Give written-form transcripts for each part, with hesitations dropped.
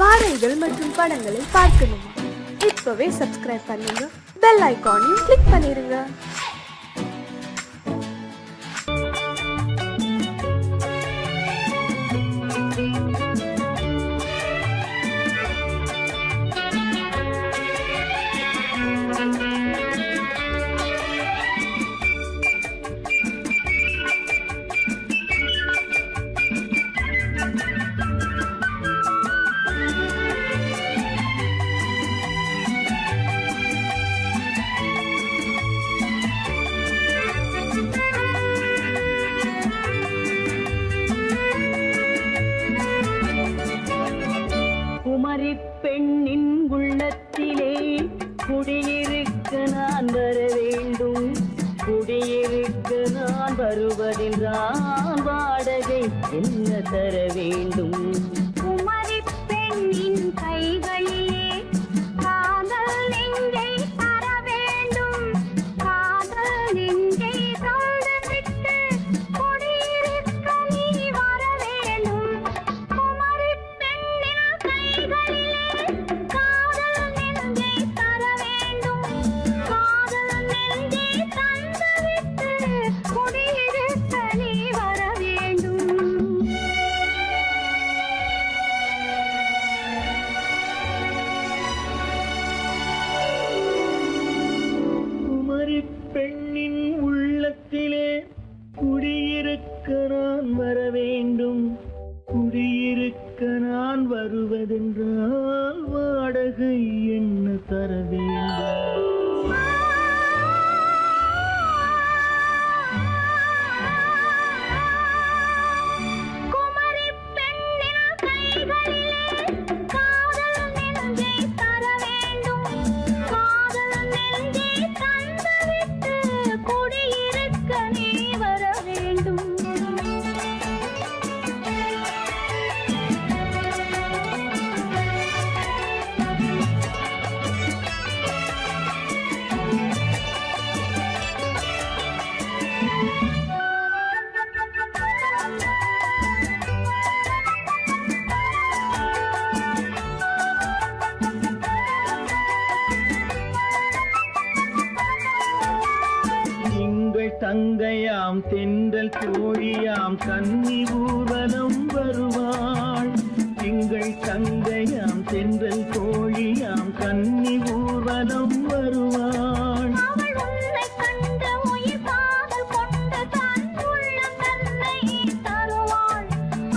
பாடல்கள் மற்றும் படங்களை பார்க்கணுமா? இப்பவே சப்ஸ்கிரைப் பண்ணுங்க, பெல் ஐகானையும் கிளிக் பண்ணிருங்க. பெண்ணின் உள்ளத்திலே குடியிருக்க நான் வர வேண்டும். குடியிருக்க நான் வருவதென்றால் வாடகை என்ன தர வேண்டும்? குமரி பெண்ணின் கைகளிலே காதல் நெஞ்சை தர வேண்டும். காதல் நெஞ்சை தந்துவிட்டு குடியிருக்க நீ வர வேண்டும். குமரி பெண்ணின் கைகளிலே காதல் நெஞ்சை தர வேண்டும். காதல் நெஞ்சை தந்துவிட்டு குடியிருக்க நீ வர வேண்டும். குமரி பெண்ணின் உள்ளத்திலே குடியிருக்க நான் வர வேண்டும். குடியிருக்க நான் வருவதென்றால் வாடகை என்ன தர வேண்டும்? குமரி பெண்ணின் கைகளிலே காதல் நெஞ்சை தர வேண்டும். காதல் நெஞ்சை தந்துவிட்டு குடியிருக்க நீ வர வேண்டும். திங்கள் தங்கையாம் தென்றல் தோழியாம் கன்னி ஊர்வலம் வருவாள். திங்கள் தங்கையாம் தென்றல் தோழியாம் கன்னி ஊர்வலம் வருவாள். அவள் உன்னை கண்டு உயிர் காதல் கொண்டு தன் உள்ளம் தன்னை தருவாள்.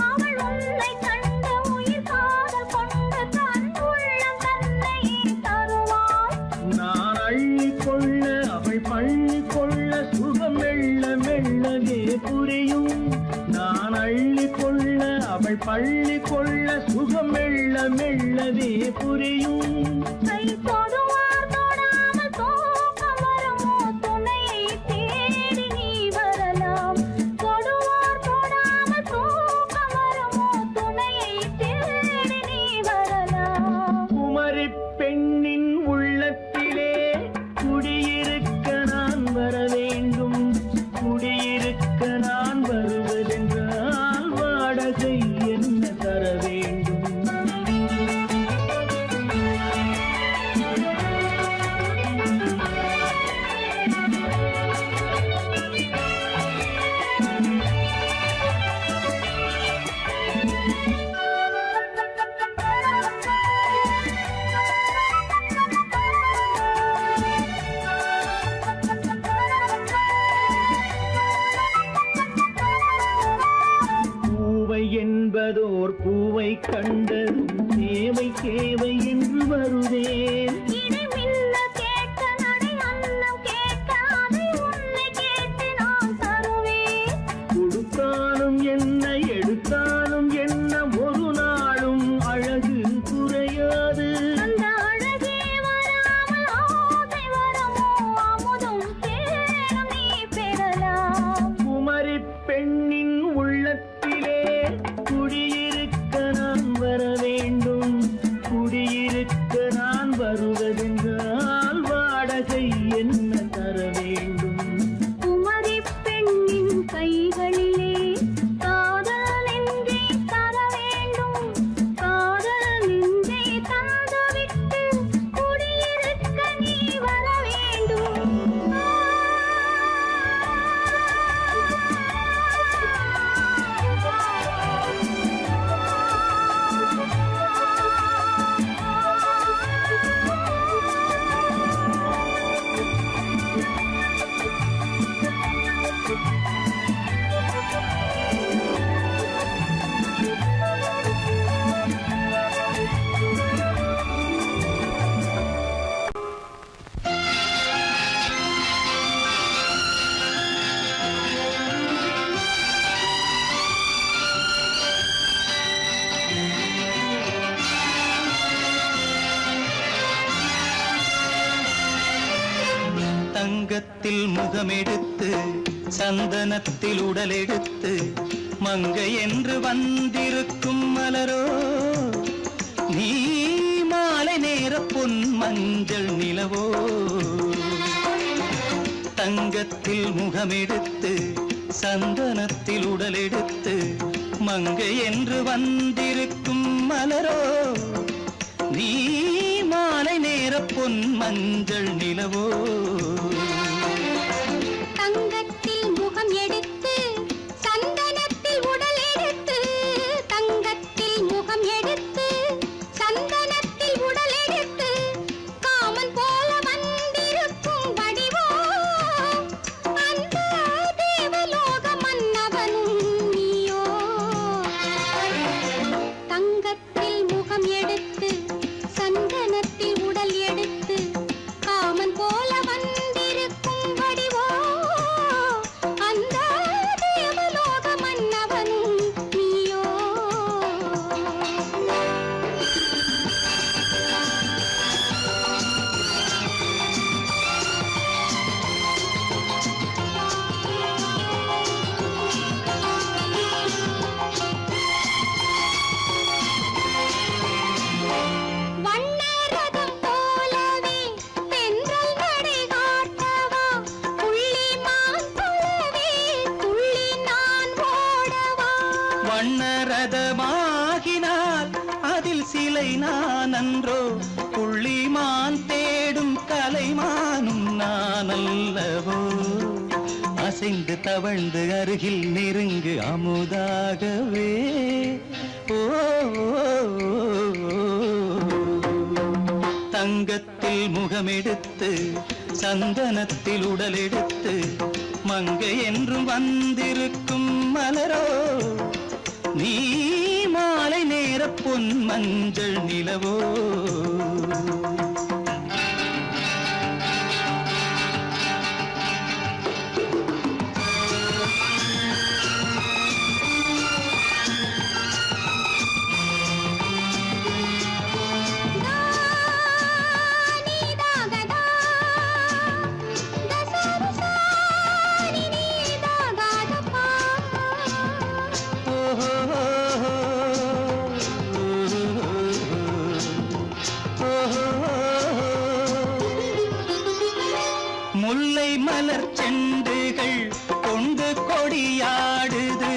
அவள் உன்னை கண்டு உயிர் காதல் கொண்டு தன் உள்ளம் தன்னை தருவாள். நான் அள்ளி கொள்ள அவள் பள்ளி கொள்ள சுகம் மெல்ல மெல்லவே புரியும். நான் அள்ளி கொள்ள அவள் பள்ளி கொள்ள சுகம் மெல்ல மெல்லவே புரியும். கை தொடுவார் தொடாமல் தூக்கம் வருமோ? துணையை தேடி நீ வரலாம். தொடுவார் தொடாமல் தூக்கம் வருமோ? துணையை தேடி நீ வரலாம். குமரி பெண்ணின் உள்ளத்திலே குடியிருக்க நான் வர வேண்டும். குடியிருக்க நான் வருவதென்றால் வாடகை என்ன தர வேண்டும்? பூவை என்பதோர் பூவை கண்டதும் தேவை தேவை என்று வருவேன். இடி மின்ன கேட்க நடை அன்னம் கேட்க அதை உன்னை கேட்டு நான் தருவேன். கொடுத்தாலும் என்ன எடுத்தாலும் என்ன ஒரு நாளும் அழகு குறையாது. அந்த அழகே வராமல் ஆசை வரமோ? அமுதும் தேனும் நீ பெறலாம். குமரி பெண்ணின் உள்ளத்திலே குடியிருக்க நான் வர வேண்டும். குடியிருக்க நான் வருவது தங்கத்தில் முகமெடுத்து சந்தனத்தில் உடலெடுத்து மங்கை என்று வந்திருக்கும் மலரோ நீ மாலை நேர பொன் மஞ்சள் நிலவோ தங்கத்தில் முகமெடுத்து சந்தனத்தில் உடலெடுத்து மங்கை என்று வந்திருக்கும் மலரோ நீ மாலை நேர பொன் மஞ்சள் நிலவோ தங்கத்தில் முகம் எடுத்து சந்தனத்தில் உடல் எடுத்து தங்கத்தில் முகம் எடுத்து சந்தனத்தில் உடல் எடுத்து காமன் போல வந்திருக்கும் வடிவோ அந்த தேவலோக மன்னவனும் நீயோ தங்கத்தில் முகம் எடுத்து சந்தனத்தில் உடல் எடுத்து காமன் போல வந்திருக்கும் வடிவோ அந்த தேவலோக மன்னவனும் நீயோ வண்ணரதம் போலவே தென்றல் நடை காட்டவா புள்ளிமான் போலவே துள்ளி நான் ஓடவா வண்ணரதமாகினால் அதில் சிலை நான் அன்றோ புள்ளிமான் தேடும் கலைமானும் நான் அல்லவோ அசைந்து தவழ்ந்து அருகில் நெருங்கு அமுதாகவே ஓ தங்கத்தில் முகமெடுத்து சந்தனத்தில் உடலெடுத்து மங்கை என்றும் வந்திருக்கும் மலரோ நீ மாலை நேர பொன் மஞ்சள் நிலவோ நீதாகதா தசரசா நீதாகதப்பா முல்லை மலர் செண்டுகள் கொண்டு கொடியாடுது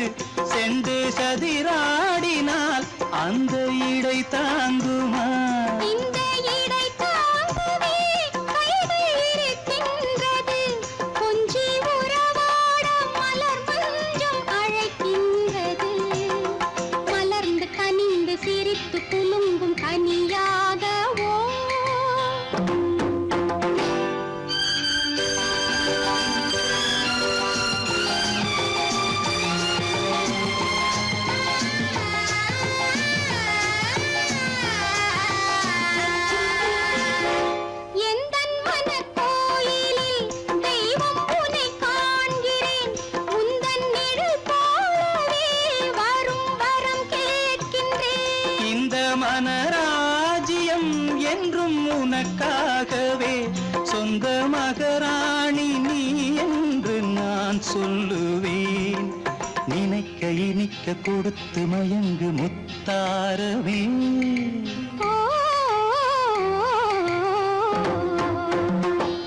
செண்டு சதிராடினால் அந்த இடை தாங்குமா இந்த இடை தாங்கவே கைகள் இருக்கின்றது கொஞ்சி உறவாட மலர் மஞ்சம் அழைக்கின்றது மலர்ந்து கனிந்து சிரித்து குலுங்கும் கனியாகவோ எந்தன் மனக்கோயிலில் தெய்வம் உன்னை காண்கிறேன் உந்தன் நிழல் போலவே வரும் வரம் கேட்கின்றேன் இந்த மனராஜ்யம் என்றும் உனக்காகவே சொந்த மகராணி நீ என்று நான் சொல்லுவேன் நினைக்க இனிக்க கொடுத்து மயங்கு முத்தாரவே ஓ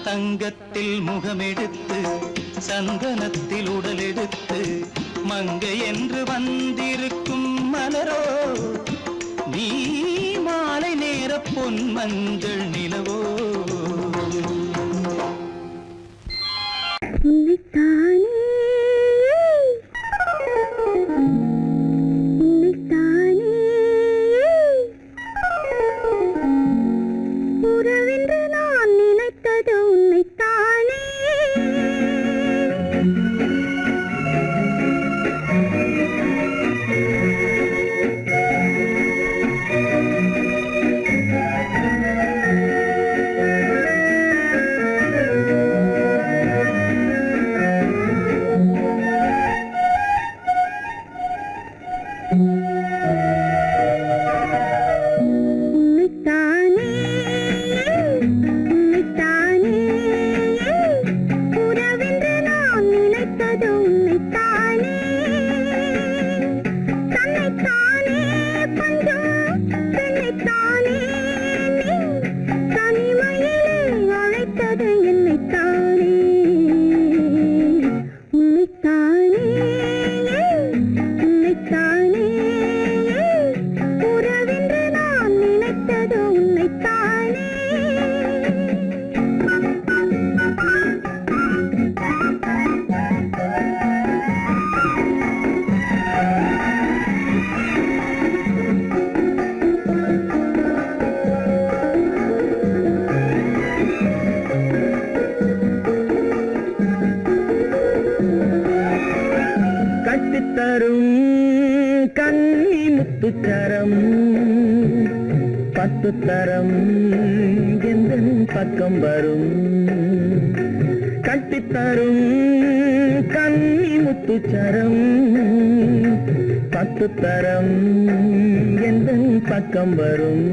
தங்கத்தில் முகமெடுத்து சந்தனத்தில் உடலெடுத்து மங்கை என்று வந்திருக்கும் மலரோ நீ மாலை நேர பொன் மஞ்சள் நிலவோ உறவென்று நான் நினைத்தது உன்னைத்தானே 10 தரம் எந்தன் பக்கம் வரும் கட்டித்தரும் கன்னி முத்துச்சரம் 10 தரம் எந்தன் பக்கம் வரும்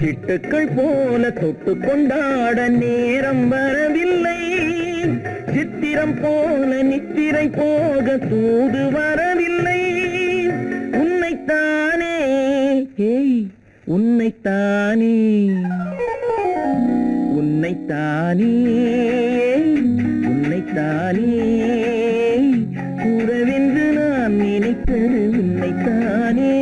சிட்டுக்கள் போல தொட்டு கொண்டாட நேரம் வரவில்லை சித்திரம் போல நித்திரை போக தூது வரவில்லை உன்னைத்தானே ஏய் உன்னைத்தானே உன்னைத்தானே உன்னைத்தானே கூறவென்று நான் நினைத்தது உன்னைத்தானே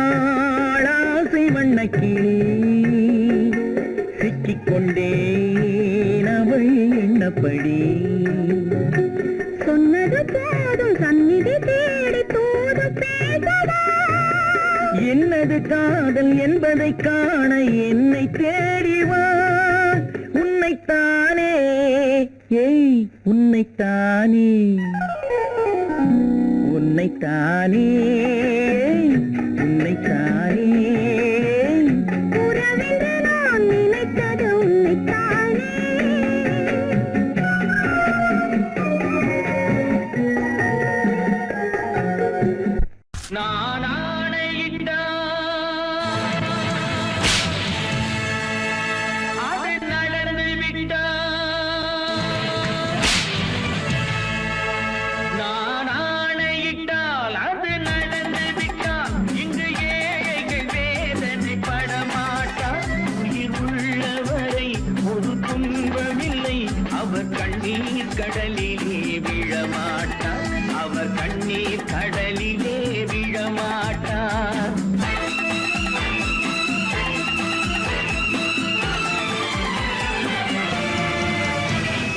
வட்டமிட்டாளாசை வண்ணக்கிளி சிக்கிக்கொண்டேன் அவள் எண்ணப்படி சொன்னது போதும் சந்நிதி தேடி தூது பேசவா என்னது காதல் என்பதை காண என்னை தேடிவா உன்னைத்தானே ஏய் உன்னைத்தானே உன்னைத்தானே உன்னைத்தானே உறவென்று நான் நினைத்தது உன்னைத்தானே நான் ஆணையிட்டால் அது நடந்து விட்டால் நான் ஆணையிட்டால் அது நடந்து விட்டால் இங்கு ஏழைகள் வேதனை படமாட்டார் உயிர் உள்ளவரை ஒரு துன்பமில்லை அவர் கண்ணீர் கடலிலே விழமாட்டார் அவர் கண்ணீர் கடலிலே விழமாட்டார்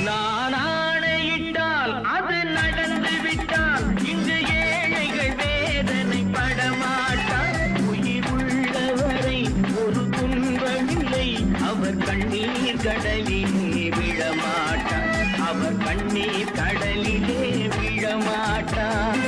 நான் ஆணையிட்டால் அது நடந்து விட்டால் இங்கு ஏழைகள் வேதனை படமாட்டார் உயிர் உள்ளவரை ஒரு துன்பமில்லை அவர் கண்ணீர் கடலிலே விழமாட்டார் அவர் கண்ணீர் கடலிலே விழமாட்டார்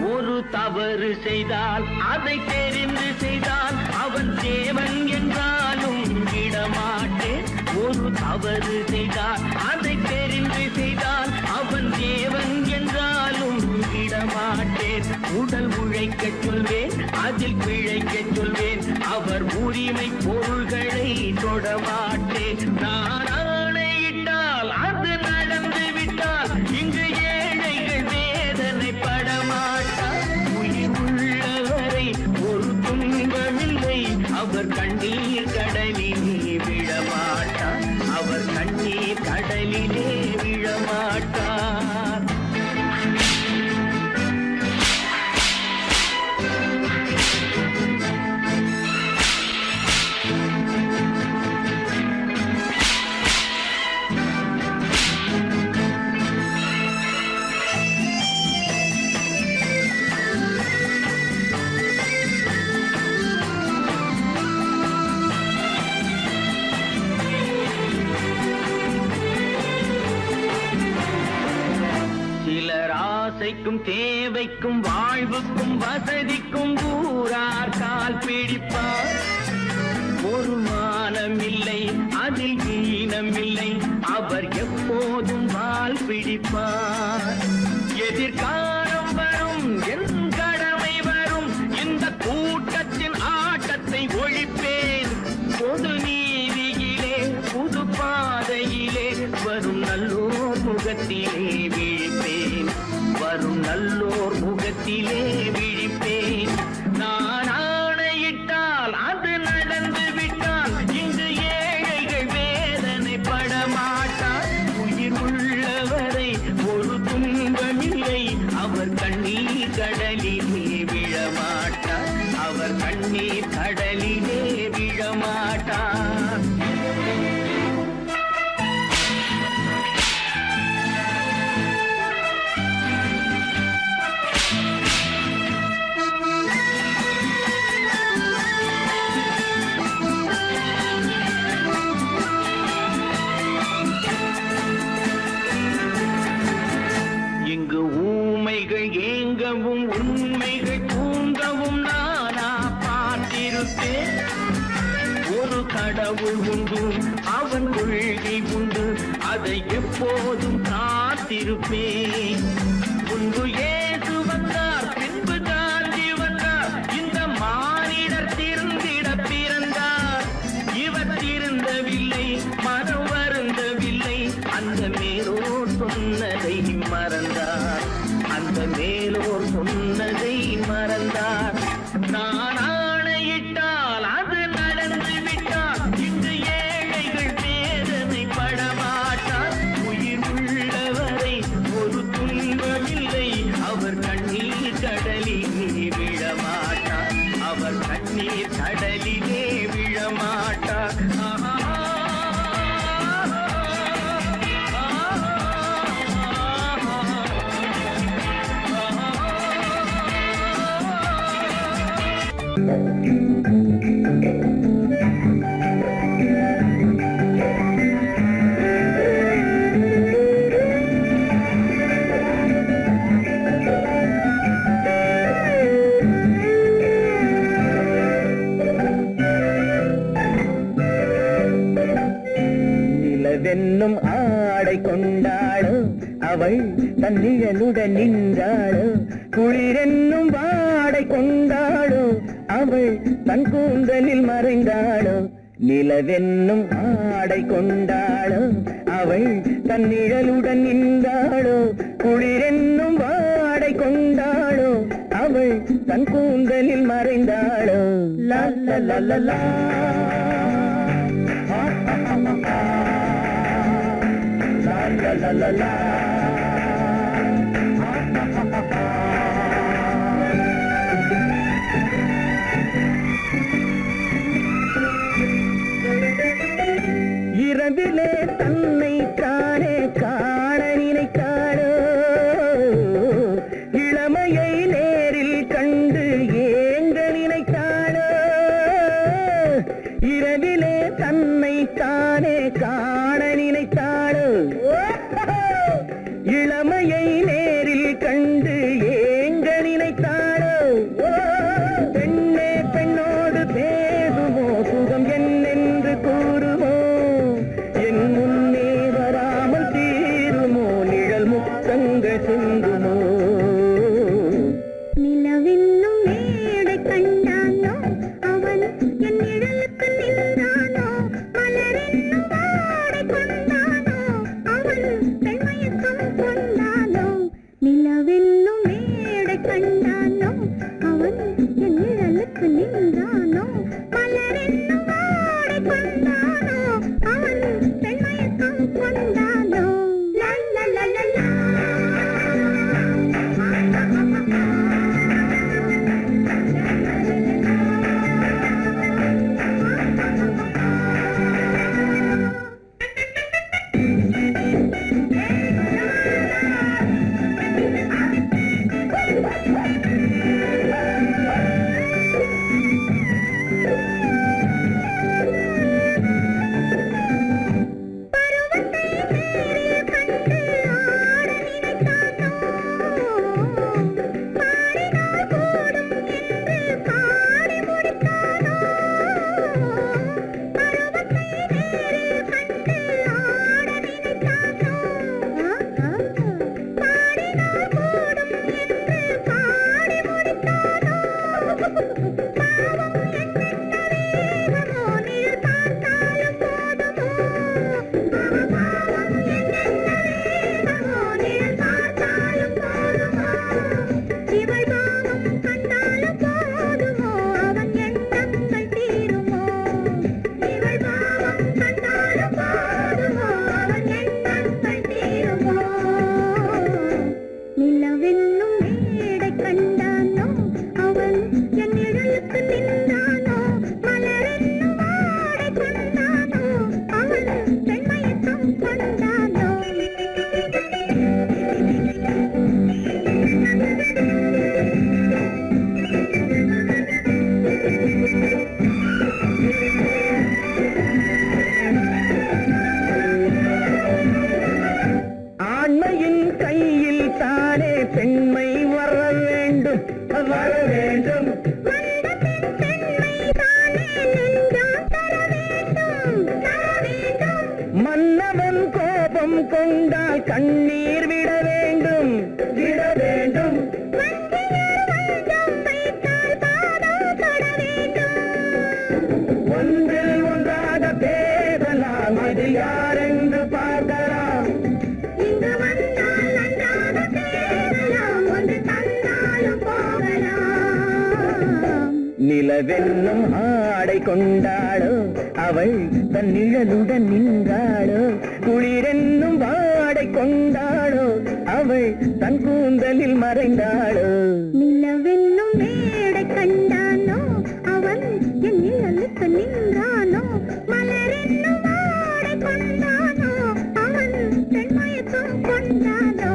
ஒரு தவறு செய்தால் அதை தெரிந்து செய்தால் அவன் தேவன் என்றாலும் விடமாட்டேன் ஒரு தவறு செய்தால் அதை தெரிந்து செய்தால் அவன் தேவன் என்றாலும் விடமாட்டேன் உடல் உழைக்கச் சொல்வேன் அதில் பிழைக்கச் சொல்வேன் அவர் உரிமை பொருள்களை தொடமாட்டேன் நான் ஆணையிட்டால் அது நடந்து விட்டால் இங்கு ஏழைகள் வேதனை படமாட்டார் உயிர் உள்ளவரை ஒரு துன்பமில்லை அவர் கண்ணீர் கடலிலே விழமாட்டார் அவர் கண்ணீர் கடலிலே விழமாட்டார் ஆசைக்கும் தேவைக்கும் வாழ்வுக்கும் வசதிக்கும் ஊரார் கால் பிடிப்பார். ஒரு மானமில்லை அதில் ஈனமில்லை, அவர் எப்போதும் வால் பிடிப்பார். எதிர்காலம் வரும் என் கடமை வரும், இந்த கூட்டத்தின் ஆட்டத்தை ஒழிப்பேன். பொது நீதியிலே புது பாதையிலே வரும் நல்லோர் முகத்திலே விழிப்பேன். வரும் நல்லோர் முகத்திலே விழிப்பேன். நான் ஆணையிட்டால் அது நடந்து விட்டால் இங்கு ஏழைகள் வேதனைப்பட மாட்டார். உயிர் உள்ளவரை ஒரு துன்பமில்லை, அவர் கண்ணீர் கடலிலே விழமாட்டார். அவர் கண்ணீர் கடலிலே விழமாட்டார். இங்கு ஊமைகள் ஏங்கவும் உண்மைகள் தூங்கவும் நானா பார்த்திருப்பேன். ஒரு கடவுள் உண்டு, அவன் கொள்கை உண்டு, அதை எப்போதும் காத்திருப்பேன். முன்பு இயேசு வந்தார், பின்பு காந்தி வந்தார், இந்த மானிடர் திருந்திட பிறந்தார். இவர் திருந்தவில்லை, மனம் வருந்தவில்லை, அந்த மேலோர் சொன்னதை மறந்தார். அந்த மேலோர் சொன்னதை மறந்தார். நான் ஆணையிட்டால் அது நடந்து விட்டால் இங்கு ஏழைகள் வேதனை படமாட்டார். உயிர் உள்ளவரை ஒரு துன்பமில்லை, அவர் கண்ணீர் கடலிலே விழமாட்டார். அவர் கண்ணீர் கடலிலே விழமாட்டார். நிலவென்னும் ஆடை கொண்டாளோ, அவள் தன் நிழலுடன் நின்றாளோ. குளிரென்னும் வாடை கொண்டாளோ, அவள் தன் கூந்தலில் மறைந்தாளோ. நிலவென்னும் ஆடை கொண்டாளோ, அவள் தன் நிழலுடன் நின்றாளோ. குளிரென்னும் வாடை கொண்டாளோ, அவள் தன் கூந்தலில் மறைந்தாளோ. லா லா லா லா லா. La la la la. இரவிலே தன்னை தானே காண நினைத்தாளோ, இளமையை நேரில் கண்டு ஏங்க நினைத்தாளோ. இரவிலே தன்னை தானே காண நினைத்தாளோ, இளமையை நேரில் கண்டு ஏங்க நினைத்தாளோ. பெண்ணே பெண்ணோடு பேசுமோ, சுகம் என்னென்று கூறுமோ, என் முன்னே வராமல் தீருமோ, நிழல் முத்தங்கள் சிந்துமோ. நிலவென்னும் மேடை கண்டானோ, அவன் என் நிழலுக்கு நின்றானோ. மலரென்னும் வாடை மன்னவன் கோபம் கொண்டால் கண்ணீர் விட வேண்டும் விட வேண்டும். ஒன்றில் ஒன்றாக பேசலாம், அது யாரென்று பார்க்கலாம். இங்கு வந்தால் நன்றாக பேசலாம், ஒன்று தந்தாலும் போகலாம். நிலவென்னும் ஆடை கொண்டாளோ அவள் தன் நிழலுடன் நின்றாளோ, குளிரென்னும் வாடை கொண்டாளோ அவள் தன் கூந்தலில் மறைந்தாளோ. நிலவென்னும் மேடை கண்டானோ அவன் என் நிழலுக்கு நின்றானோ, மலரென்னும் வாடை கொண்டானோ அவன் பெண் மயக்கம் கொண்டானோ.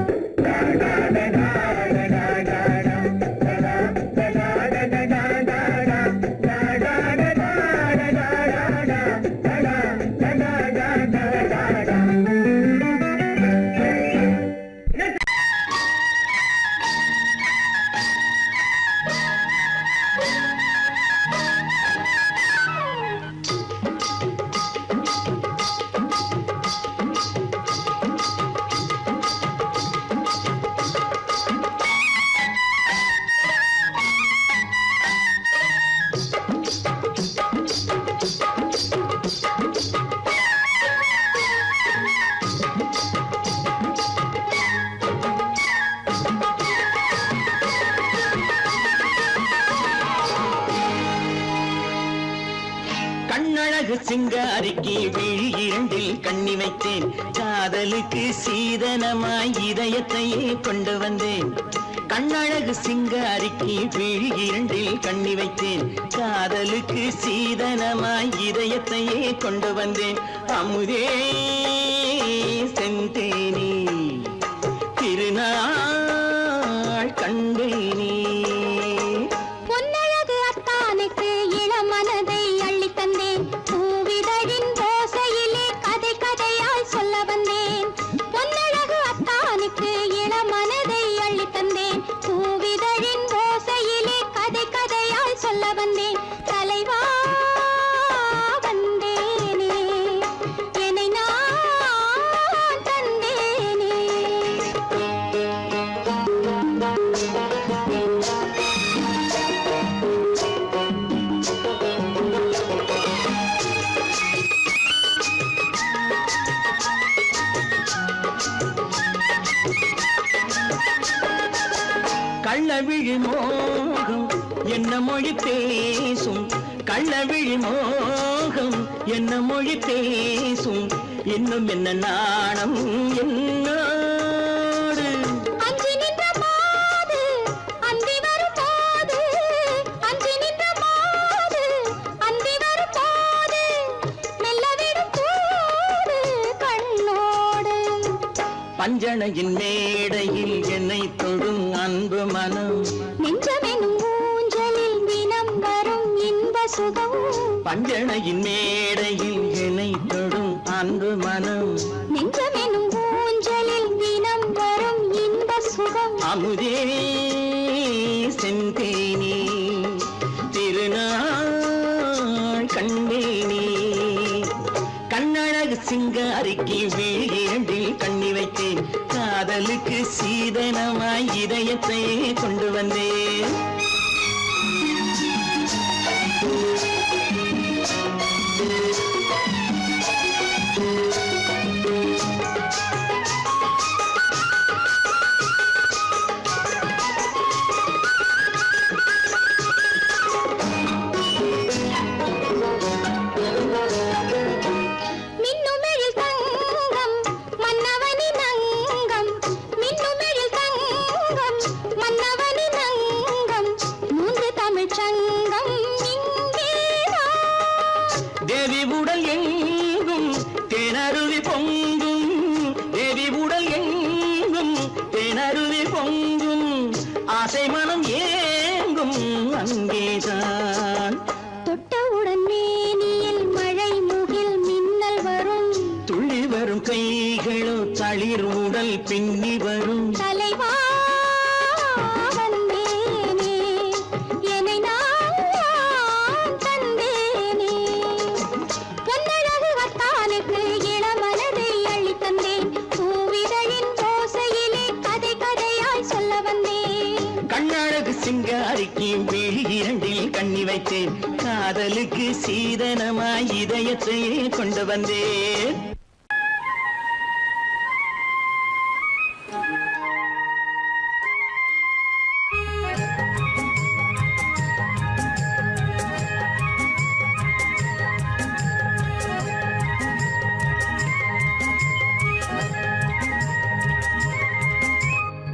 கண்ணழகு சிங்காரிக்கு விழி இரண்டில் கண்ணி வைத்தேன், காதலுக்கு சீதனமாய் இதயத்தையே கொண்டு வந்தேன். கண்ணழகு சிங்காரிக்கு விழி இரண்டில் கண்ணி வைத்தேன், காதலுக்கு சீதனமாய் இதயத்தையே கொண்டு வந்தேன். அமுதே செந்தேனே திருநாள் கண்டேனே. பொன்னழகு அத்தானுக்கு இளமனதை அள்ளித் தந்தேன், பூவிதழின் ஓசையிலே கதை கதையாய் சொல்ல வந்தேன். பொன்னழகு அத்தானுக்கு இளமனதை அள்ளித் தந்தேன், பூவிதழின் ஓசையிலே கதை கதையாய் சொல்ல வந்தேன். தலைவா வந்தேனே, என்னை நான் தந்தேனே. கள்ளவிழி மோகம் என்ன மொழி பேசும், கள்ளவிழி மோகம் என்ன மொழி பேசும், இன்னும் என்ன நாணம் என்னோடு. அஞ்சி நின்ற மாது அந்தி வரும் போது, அஞ்சி நின்ற மாது அந்தி வரும் போது, மெல்ல விடும் போது கண்ணோடு. பஞ்சணையின் மேடையில் என்னை தொடும் அன்பு மனம், நெஞ்சமெனும் ஊஞ்சலில் தினம் வரும் இன்ப சுகம். பஞ்சணையின் மேடையில் என்னை தொடும் அன்பு மனம், நெஞ்சமெனும் ஊஞ்சலில் தினம் வரும் இன்ப சுகம். அமுதே செந்தேனே திருநாள் கண்டேனே. கண்ணழகு சிங்காரிக்கு விழி இரண்டில் கண்ணி வைத்தேன், காதலுக்கு சீதனமாய் இதயத்தையே கொண்டு வந்தேன். மின்னுமெழில் தங்கம் மன்னவனின் அங்கம், மின்னுமெழில் தங்கம் மன்னவனின் அங்கம், மூன்று தமிழ்ச் சங்கம் இங்கேதான். தேவி உடல் எங்கும் தேனருவி பொங்கும், தேவி உடல் எங்கும் தேனருவி பொங்கும், ஆசை மனம் ஏங்கும் அங்கேதான். தொட்டவுடன் மேனியில் மழை முகில் மின்னல் வரும், துள்ளி வரும் கைகளோ தளிர் உடல் பின்னி வரும். தலைவா வந்தேனே, என்னை நான் தந்தேனே. பொன்னழகு வத்தானுக்கு இளமன இரண்டில் கண்ணி வைத்தேன் காதலுக்கு சீதனமாய் இதயத்தையே கொண்டு வந்தேன்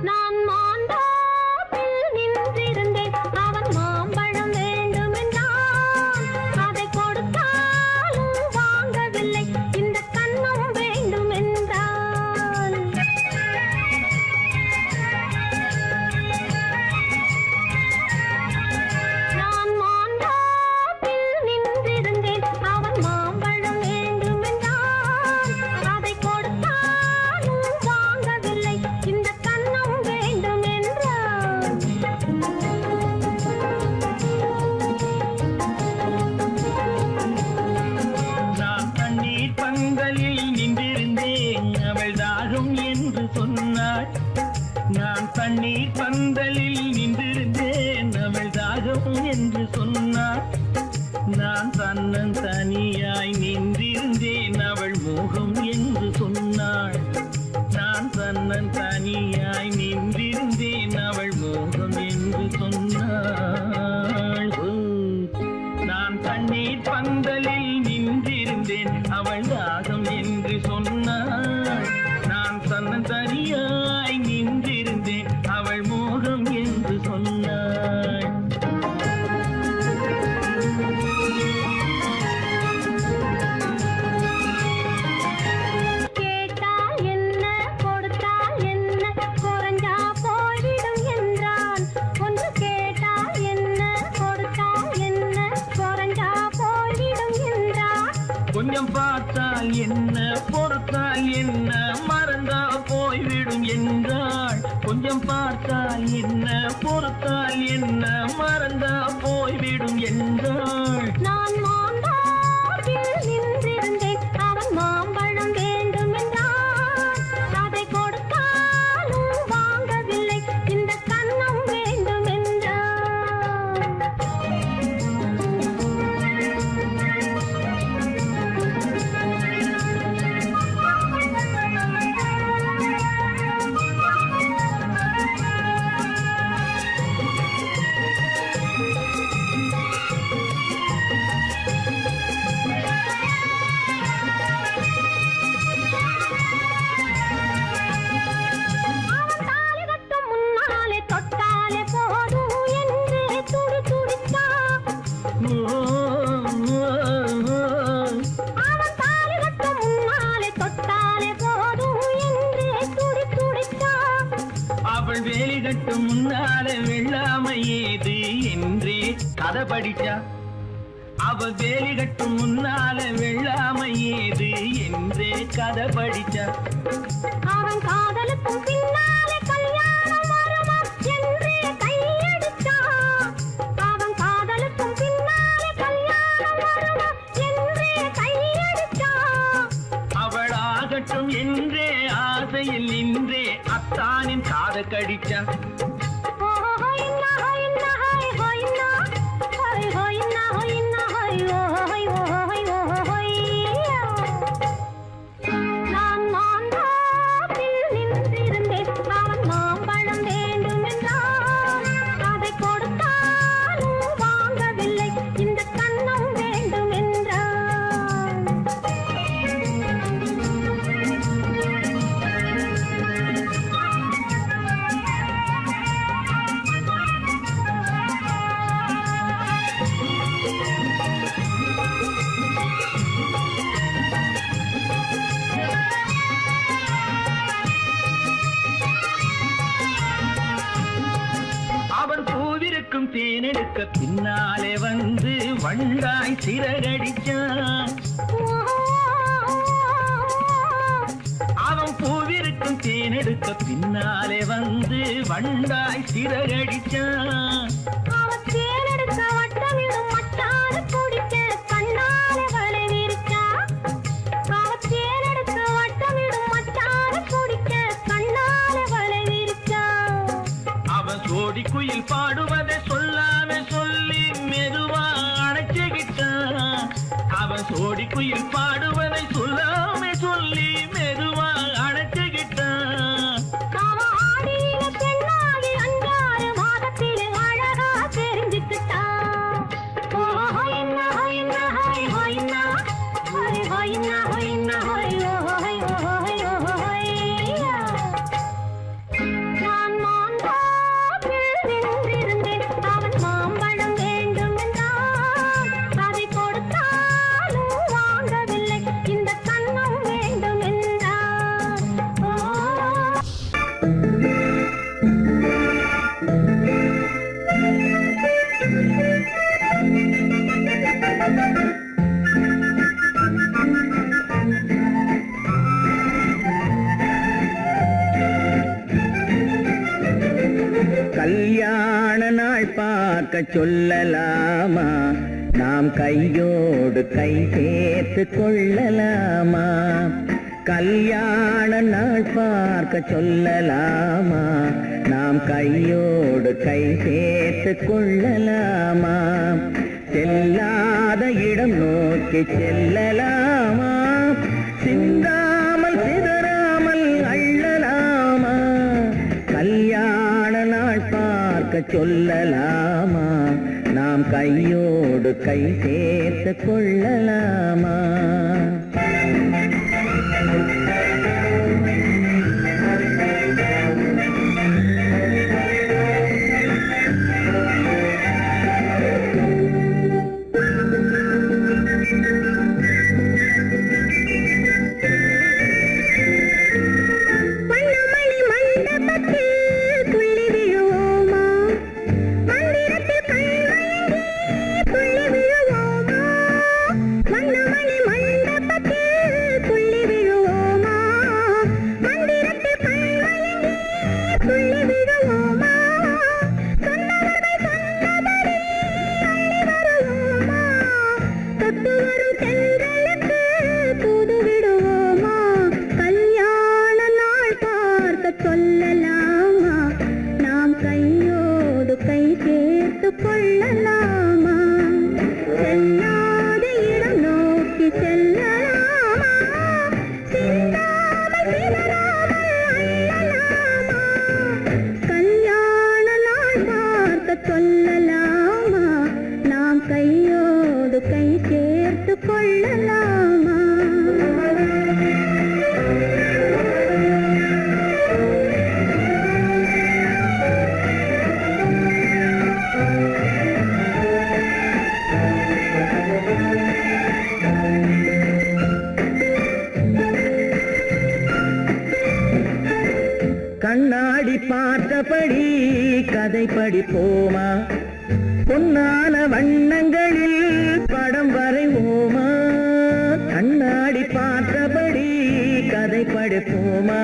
நான் மாந்தோப்பில் நின்றிருந்தேன் அவன் மாம்பழம் வேண்டுமென்றான் அதை கொடுத்தாலும் வாங்கவில்லை இந்த கண்ணம் வேண்டுமென்றான் நான் மாந்தோப்பில் நின்றிருந்தேன் அவன் மாம்பழம் வேண்டுமென்றான் அதை கொடுத்தாலும் வாங்கவில்லை இந்த கண்ணம் வேண்டுமென்றான் நான் தண்ணீர் பந்தலில் நின்றிருந்தேன் அவள் தாகம் என்று சொன்னாள் நான் தண்ணீர் பந்தலில் நின்றிருந்தேன் அவள் தாகம் என்று சொன்னாள் நான் தன்னன் தனியாய் நின்றிருந்தேன் அவள் மோகம் என்று சொன்னாள் நான் தன்னன் தனியாய் நின்றிருந்தேன் அவள் மோகம் என்று சொன்னாள் நான் தண்ணீர் பந்தலில் நின்றிருந்தேன் அவள் தாகம் என்று சொன்னாள் நான் தன்னன் தனியாய் நின்றிருந்தேன் அவள் மோகம் என்று சொன்னாள் கேட்டால் என்ன கொடுத்தால் என்ன குறைஞ்சா போய்விடும் என்றான் ஒன்று கேட்டால் என்ன கொடுத்தால் என்ன குறைஞ்சா போய்விடும் என்றான் கொஞ்சம் பார்த்தால் என்ன பொறுத்தால் என்ன மறந்தா போய்விடும் என்றாள் கொஞ்சம் பார்த்தால் என்ன பொறுத்தால் என்ன மறந்தா போய்விடும் என்றாள் நான் மாந்தோப்பில் நின்றிருந்தேன் அவன் மாம்பழம் வேண்டுமென்றான் அதை கொடுத்தாலும் வாங்கவில்லை இந்த கண்ணம் வேண்டுமென்றான் அவன் தாலி கட்டும் முன்னாலே தொட்டாலே போதும் என்று துடித்தான் அவன் தாலி கட்டும் முன்னாலே தொட்டாலே போதும் என்று துடித்தான் அவள் வேலி கட்டும் முன்னால வெள்ளாமை ஏது என்றே கதை படிச்சா அவள் வேலி கட்டும் முன்னால வெள்ளாமை ஏது என்றே கதை படிச்சா அவன் காதலுக்கும் பின்னாலே கல்யாணம் வருமா என்று கையடித்தான் அவன் காதலுக்கும் பின்னாலே கல்யாணம் வருமா என்று கையடித்தான் அவள் ஆகட்டும் என்றே ஆசையில் நின்றே அத்தானின் காத கடிச்சா நான் மாந்தோப்பில் நின்றிருந்தேன் அவன் மாம்பழம் வேண்டுமென்றான் அதை கொடுத்தாலும் வாங்கவில்லை இந்த கண்ணம் வேண்டுமென்றான் அவன் பூவிருக்கும் தேனெடுக்க பின்னாலே வந்து வண்டாய் சிறகடிச்சான் அவன் பூவிருக்கும் தேனெடுக்க பின்னாலே வந்து வண்டாய் சிறகடிச்சான் அவன் தேனெடுக்க வட்டமிடும் மட்டான குடிக்க கண்ணாலே வலை விரிச்சா அவன் தேனெடுக்க வட்டமிடும் மட்டான குடிக்க கண்ணாலே வலை விரிச்சா அவன் சோடி குயில் பாடுவதை சொல்லாம சொல்லி பார்க்க சொல்லலாமா? நாம் கையோடு கை சேர்த்து கொள்ளலாமா? கல்யாண நாள் பார்க்க சொல்லலாமா? நாம் கையோடு கை சேர்த்து கொள்ளலாமா? செல்லாத இடம் நோக்கி செல்லலாமா? சிந்தாமல் சிதறாமல் அள்ளலாமா? கல்யாண நாள் பார்க்க சொல்லலாமா? நாம் கையோடு கை சேர்த்து கொள்ளலாமா? கண்ணாடி பார்த்தபடி கதை படிப்போமா? பொன்னான வண்ணங்களில் படம் வரைவோமா? கண்ணாடி பார்த்தபடி கதை படிப்போமா?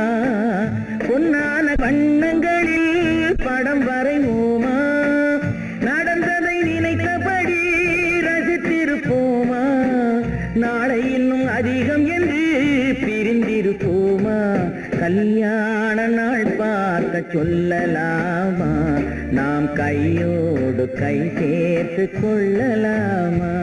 பொன்னான வண்ணங்களில் படம் வரைவோமா? நடந்ததை நினைத்தபடி ரசித்திருப்போமா? நாளை இன்னும் அதிகம் என்று பிரிந்திருப்போமா? கல்யாண நாள் பார்க்க சொல்லலாமா? நாம் கையோடு கை சேர்த்து கொள்ளலாமா?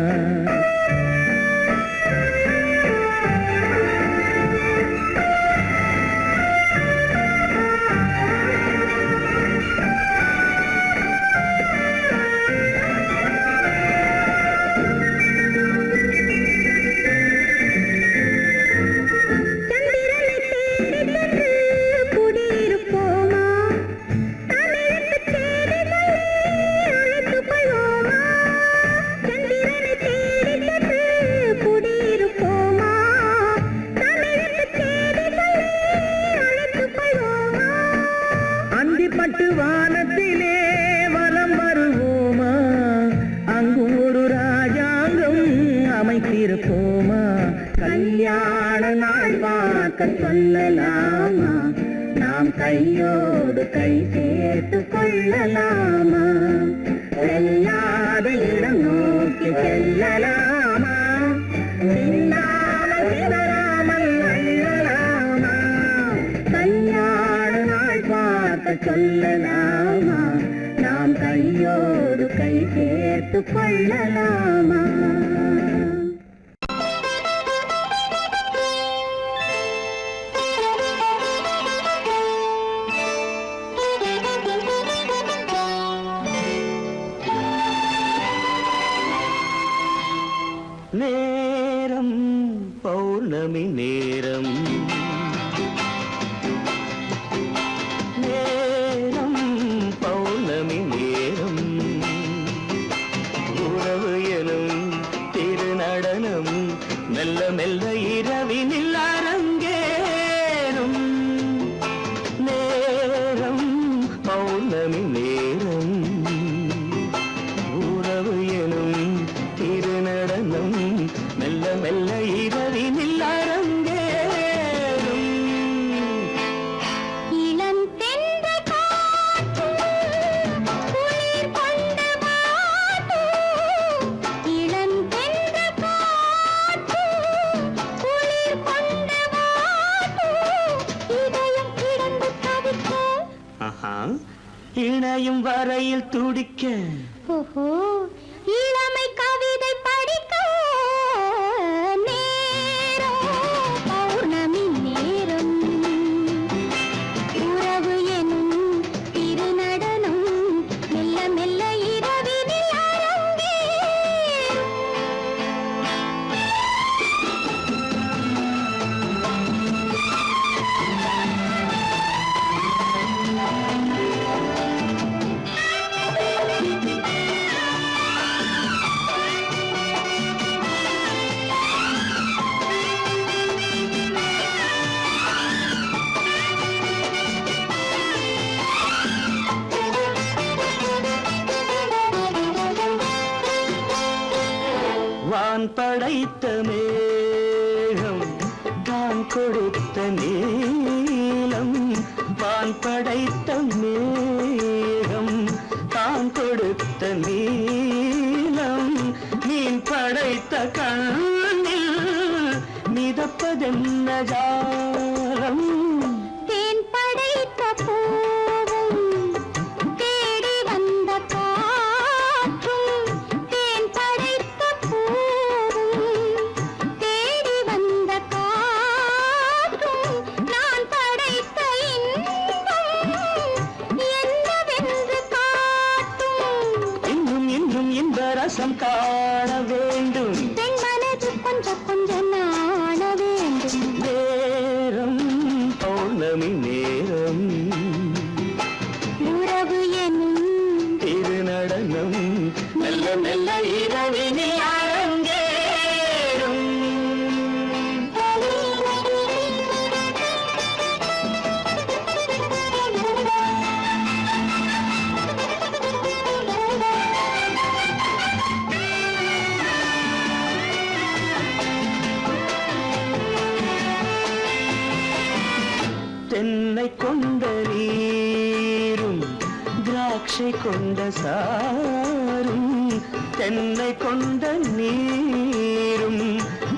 பட்டு வானத்திலே வலம் வருவோமா? அங்கும் ஒரு ராஜாங்கம் அமைத்திருப்போமா? கல்யாண நாள் பார்க்க சொல்லலாமா? நாம் கையோடு கை சேர்த்து கொள்ளலாமா? செல்லாத இடம் நோக்கி செல்லலாமா? சிந்தாமல் சிதறாமல் அள்ளலாமா? கல்யாண நாள் பார்க்க சொல்லலாமா? நாம் கையோடு கை சேர்த்து கொள்ளலாமா? நேரம் பௌர்ணமி நேரம், நேரம் பௌர்ணமி நேரம், உறவு எனும் இணையும் வரையில் துடிக்க ஓஹோ இளமை கவிதை படிக்க நேரம் பௌர்ணமி நேரம் உறவு எனும் திருநடனம் மெல்ல மெல்ல இரவினில் அரங்கேறும். வான் படைத்த மேகம் தான் கொடுத்த நீலம் வான் படைத்த மேகம் தான் கொடுத்த நீலம் மீன் படைத்த கண்ணில் மிதப்பதென்ன ஜாலம் தேன் படைத்த பூவும் தேடி வந்த காற்றும் தேன் படைத்த பூவும் தேடி வந்த காற்றும் நான் படைத்த இன்பம் என்னவென்று காட்டும். இன்னும் இன்னும் இந்த ரசம் காண வேண்டும் பெண் மனது கொஞ்சம் கொஞ்சம் நாண வேண்டும். நேரம் பௌர்ணமி நேரம் உறவு எனும் திருநடனம் மெல்ல மெல்ல இரவினில் அரங்கேறும். தென்னை கொண்ட நீரும் திராட்சை கொண்ட சாரும் தென்னை கொண்ட நீரும்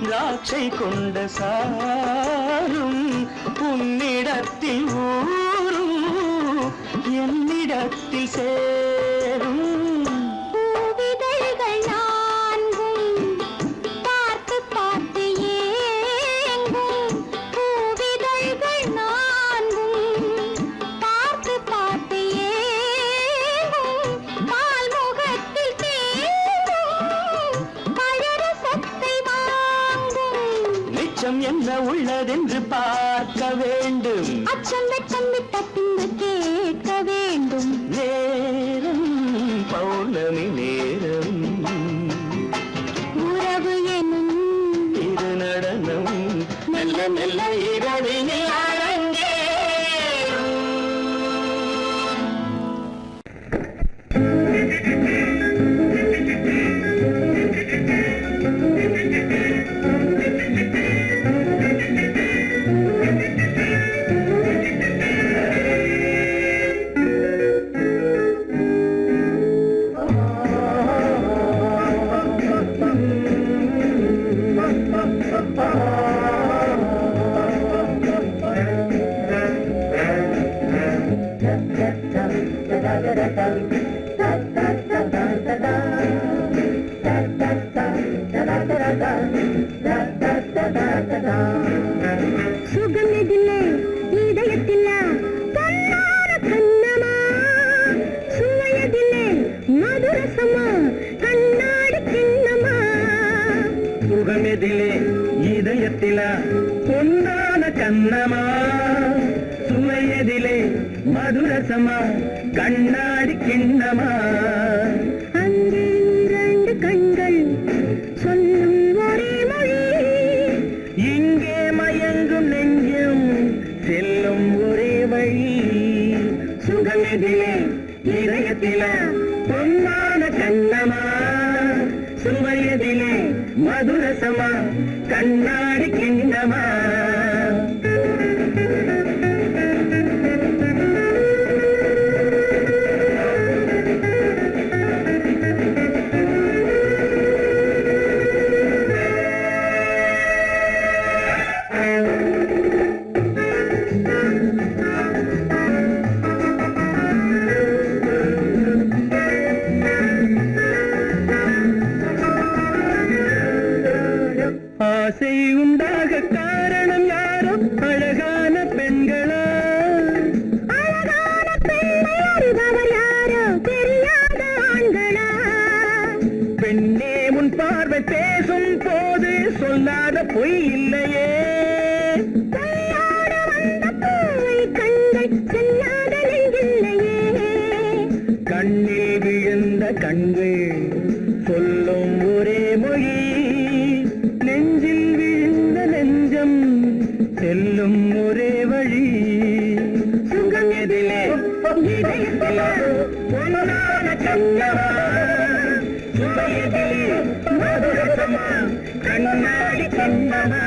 திராட்சை கொண்ட சாரும் உன்னிடத்தில் ஊரும் என்னிடத்தில் சேரும் பூவிதழ்கள் நான்கும் பார்த்து பார்த்து ஏங்கும். பூவிதழ்கள் நான்கும் பார்த்து பார்த்து ஏங்கும். பால்முகத்தில் தேங்கும் பழரசத்தை வாங்கும். நிச்சம் என்ன உள்ளதென்று பார்க்க வேண்டும் அச்சம் வெட்கம் விட்ட பின்பு கேட்க வேண்டும். நேரம் பௌர்ணமி நேரம் உறவு எனும் இது நடனம் மெல்ல மெல்ல இரவினில் அரங்கேறும். சுகமெதிலே இதயத்தில பொன்னார கண்ணமா சுவையதிலே மதுரசமா கண்ணாடி கிண்ணமா சுகமெதிலே இதயத்தில பொன்னான கண்ணமா சுவையதிலே மதுரசமா கண்ணாடி கிண்ணமா அங்கே இரண்டு கண்கள் சொல்லும் ஒரே மொழி இங்கே மயங்கும் நெஞ்சும் செல்லும் ஒரே வழி சுகமெதிலே இதயத்தில பொன்னான கண்ணமா சுவையதிலே மதுரசமா கண்ணாடி கிண்ணமா அழகான பெண்களா அழகான பெண்ணை அறிபவர் யாரோ தெரியாத ஆண்களா பெண்ணே உன் பார்வை பேசும் போது சொல்லாத பொய் இல்லையே கையோடு வந்த பூவை கண்கள் செல்லாத நெஞ்சில்லையே கண்ணில் விழுந்த கண்கள் சொல்லும் ஒரே மொழி நெஞ்சில் விழுந்த நெஞ்சம் செல்லும் ஒரே வழி சுகம் எதிலே இதயத்திலே பொன்னான கண்ணவா சுவை எதிலே மதுரசமா கண்ணாடி கண்ணவா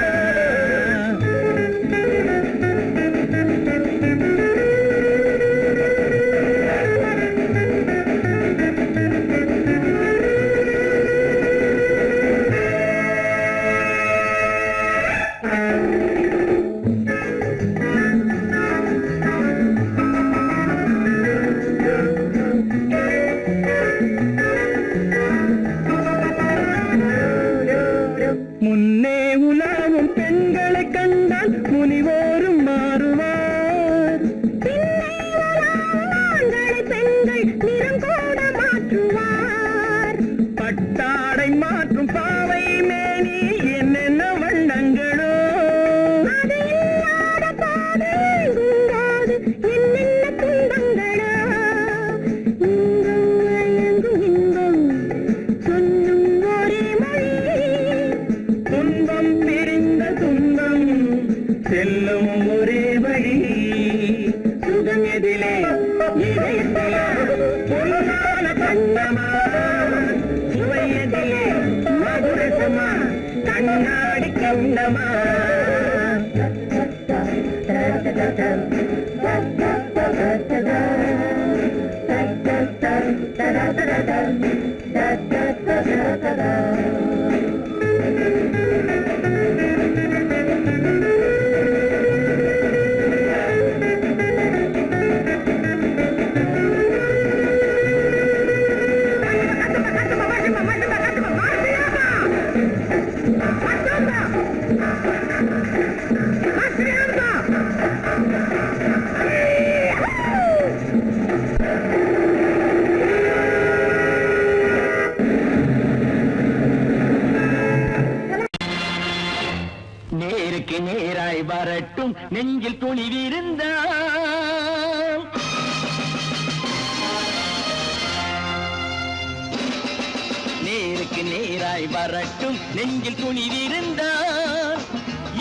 முன்னே உலாவும் பெண்களை கண்டால் முனிவோரும் மாறுவார் பின்னை உலாவும் ஆண்களை பெண்கள் நிறம் கூட மாற்றுவார் பட்டாடை மாற்றும் பாவை மேனி என்னென்ன வண்ணங்களோ அது இல்லாத போது எங்குங்காது என்னென்ன துன்பங்களோ இங்கும் அயங்கும் இன்பம் சொல்லும் ஒரே மொழி துன்பம் பிரிந்த துன்பம் செல்லும் ஒரே வழி சுகம் எதிலே இதயத்திலே பொன்னான கண்ணமா சுவை எதிலே மதுரசமா கண்ணாடி கண்ணமா நேருக்கு நேராய் வரட்டும் நெஞ்சில் துணிவிருந்தால் நேருக்கு நேராய் வரட்டும் நெஞ்சில் துணிவிருந்தால்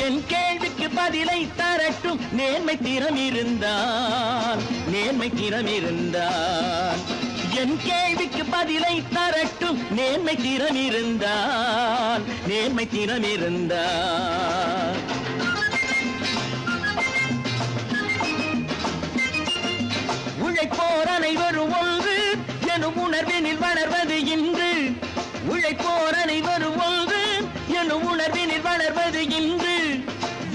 என் கேள்விக்கு பதிலை தரட்டும் நேர்மை திறம் இருந்தால் என் கேள்விக்கு பதிலை தரட்டும் நேர்மை திறம் இருந்தால் உழைப்போர் அனைவரும் ஒன்று எனும் உணர்வினில் வளர்வது இன்று உழைப்போர் அனைவரும் ஒன்று எனும் உணர்வினில் வளர்வது இன்று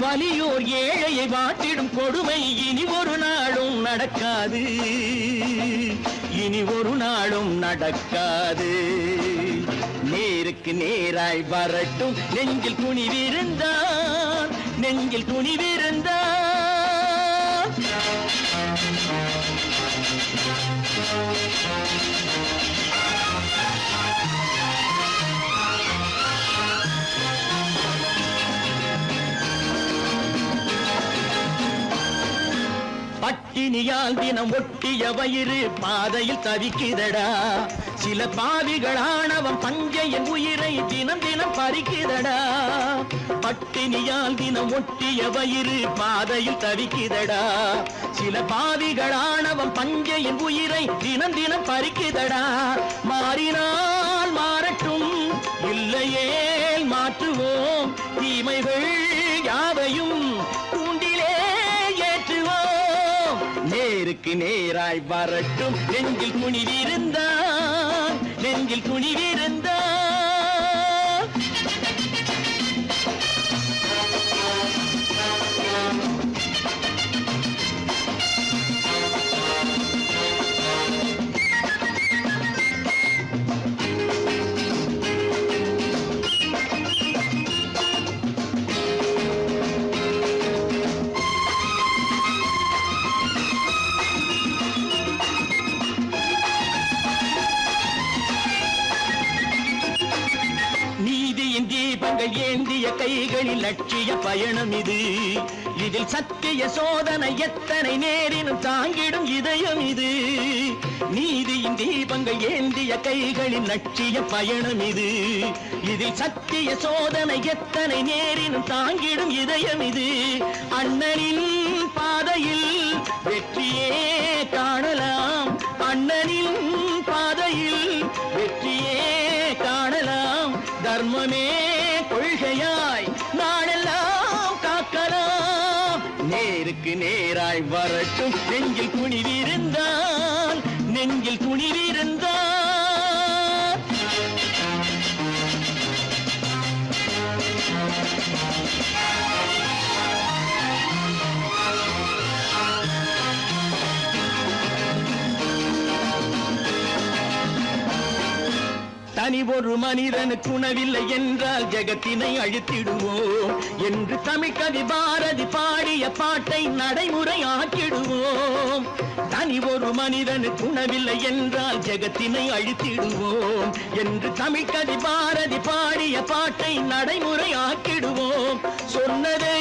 வலியோர் ஏழையை வாட்டிடும் கொடுமை இனி ஒரு நாளும் நடக்காது நேருக்கு நேராய் வரட்டும் நெஞ்சில் துணிவிருந்தால் பட்டினியால் தினம் ஒட்டிய வயிறு பாதையில் தவிக்குதடா சில பாவிகள் ஆணவம் பஞ்சையின் உயிரை தினம் தினம் பறிக்குதடா பட்டினியால் தினம் ஒட்டிய வயிறு பாதையில் தவிக்குதடா சில பாவிகள் ஆணவம் பஞ்சையின் உயிரை தினம் தினம் பறிக்குதடா மாறினால் மாறட்டும் இல்லையேல் மாற்றுவோம் தீமைகள் யாவையும் கூண்டிலே ஏற்றுவோம் நேருக்கு நேராய் வரட்டும் நெஞ்சில் துணிவிருந்தால் கைகளில் லட்சிய பயணம் இது. இதில் சத்திய சோதனை எத்தனை நேரினும் தாங்கிடும் இதயம் இது. நீதியின் தீபங்கள் ஏந்திய கைகளின் லட்சிய பயணம் இது. இதில் சத்திய சோதனை எத்தனை நேரினும் தாங்கிடும் இதயம் இது. அண்ணனின் பாதையில் வெற்றியே காணலாம், அண்ணனின் பாதையில் வெற்றியே காணலாம். தர்மமே கொள்கையாய் நாடெல்லாம் காக்கலாம். நேருக்கு நேராய் வரட்டும் நெஞ்சில் துணிவிருந்தால், நெஞ்சில் துணிவிருந்தால். தனி ஒரு மனிதனுக்கு உணவில்லை என்றால் ஜெகத்தினை அழித்திடுவோம் என்று தமிழ் கவி பாரதி பாடிய பாட்டை நடைமுறையாக்கிடுவோம். தனி ஒரு மனிதனுக்கு உணவில்லை என்றால் ஜெகத்தினை அழித்திடுவோம் என்று தமிழ் கவி பாரதி பாடிய பாட்டை நடைமுறையாக்கிடுவோம். சொன்னதே